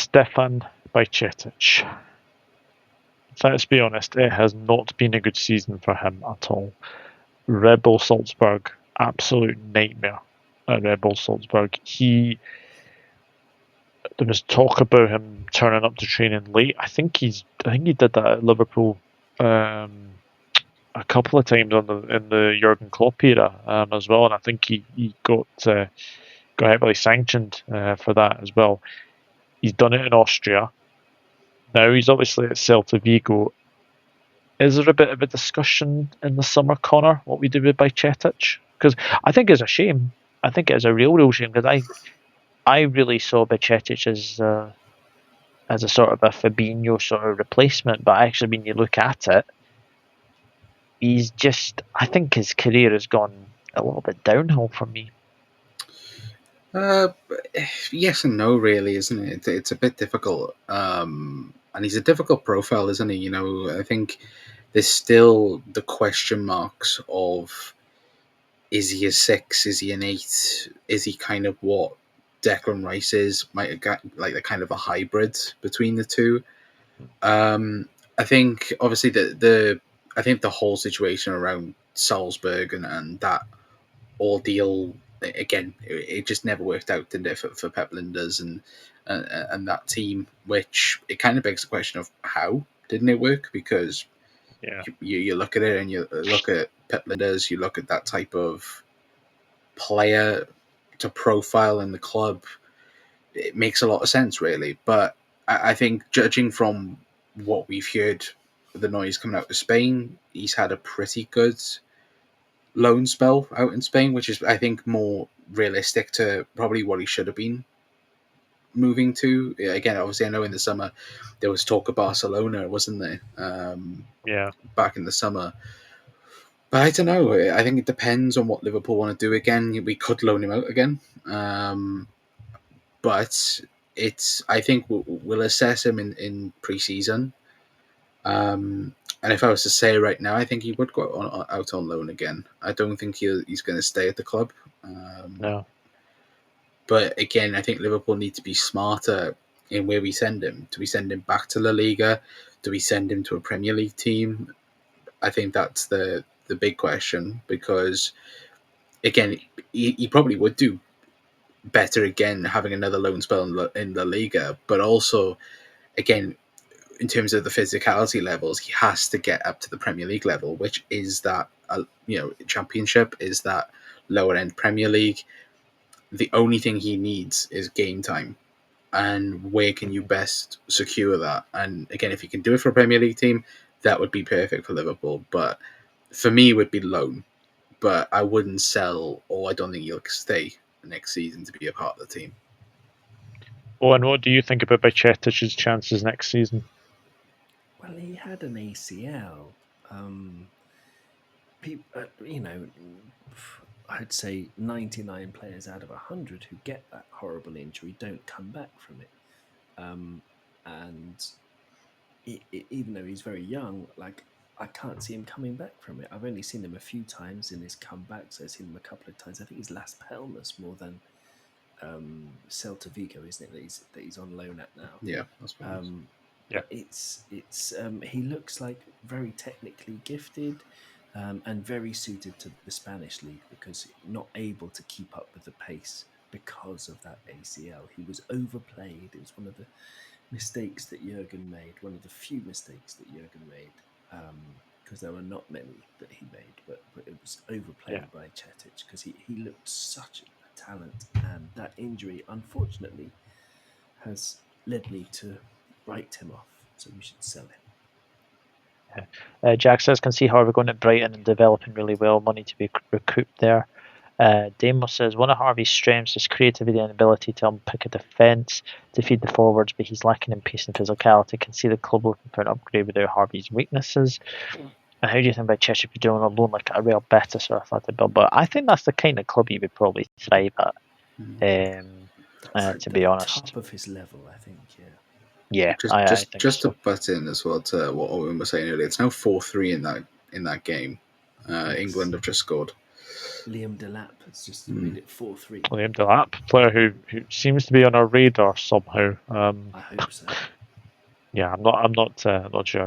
Stefan Bajčetić. Let's be honest, it has not been a good season for him at all. Red Bull Salzburg, absolute nightmare at Red Bull Salzburg. There was talk about him turning up to training late. I think he did that at Liverpool a couple of times in the Jurgen Klopp era as well, and I think he got heavily sanctioned for that as well. He's done it in Austria. Now he's obviously at Celta Vigo. Is there a bit of a discussion in the summer, Connor, what we do with Bajčetić? Because I think it's a shame. I think it's a real shame, because I really saw Bajčetić as a sort of a Fabinho sort of replacement, but actually when you look at it, he's just, I think his career has gone a little bit downhill for me. Yes and no, really, isn't it? It's a bit difficult. And he's a difficult profile, isn't he? You know, I think there's still the question marks of, is he a 6? Is he an 8? Is he kind of what Declan Rice is? Might have got like a kind of a hybrid between the two. I think obviously I think the whole situation around Salzburg and that ordeal, again, it just never worked out, didn't it, for Pep Lijnders and that team, which it kind of begs the question of how didn't it work? Because you look at it and you look at Pep Lijnders, you look at that type of player to profile in the club, it makes a lot of sense, really. But I think judging from what we've heard, the noise coming out of Spain, he's had a pretty good loan spell out in Spain, which is, I think, more realistic to probably what he should have been moving to. Again, obviously, I know in the summer there was talk of Barcelona, wasn't there? Back in the summer. But I don't know. I think it depends on what Liverpool want to do again. We could loan him out again. But I think we'll assess him in pre-season. And if I was to say right now, I think he would go out on loan again. I don't think he's going to stay at the club. No. But again, I think Liverpool need to be smarter in where we send him. Do we send him back to La Liga? Do we send him to a Premier League team? I think that's the big question, because, again, he probably would do better again having another loan spell in La Liga. But also, again, in terms of the physicality levels, he has to get up to the Premier League level, which is that Championship, is that lower end Premier League. The only thing he needs is game time, and where can you best secure that? And again, if you can do it for a Premier League team, that would be perfect for Liverpool. But for me, it would be loan. But I wouldn't sell, or I don't think he'll stay next season to be a part of the team. Oh, and what do you think about Bajčetić's chances next season? Well, he had an ACL. I'd say 99 players out of 100 who get that horrible injury don't come back from it. And even though he's very young, I can't see him coming back from it. I've only seen him a few times in his comebacks. I've seen him a couple of times. I think he's Las Palmas more than Celta Vigo, isn't it? That he's on loan at now. Yeah, Las Palmas. It's he looks like very technically gifted and very suited to the Spanish league, because not able to keep up with the pace because of that ACL. He was overplayed. It was one of the mistakes that Jurgen made, one of the few mistakes that Jurgen made, because there were not many that he made, but it was overplayed by Bajčetić, because he looked such a talent, and that injury, unfortunately, has led me to write him off, so we should sell him. Jack says, can see how we're going at Brighton and developing really well, money to be recouped there. Damo says, one of Harvey's strengths is creativity and ability to unpick a defence, to feed the forwards, but he's lacking in pace and physicality. Can see the club looking for an upgrade without Harvey's weaknesses. And how do you think Bajčetić would be doing on loan, like a real better sort of thought about? But I think that's the kind of club he would probably thrive at, to be honest. Top of his level, I think, Yeah, just to butt in as well to what Owen was saying earlier. It's now 4-3 in that game. England have just scored. Liam Delap has just made it 4-3. Liam Delap, player who seems to be on our radar somehow. I hope so. Yeah, I'm not sure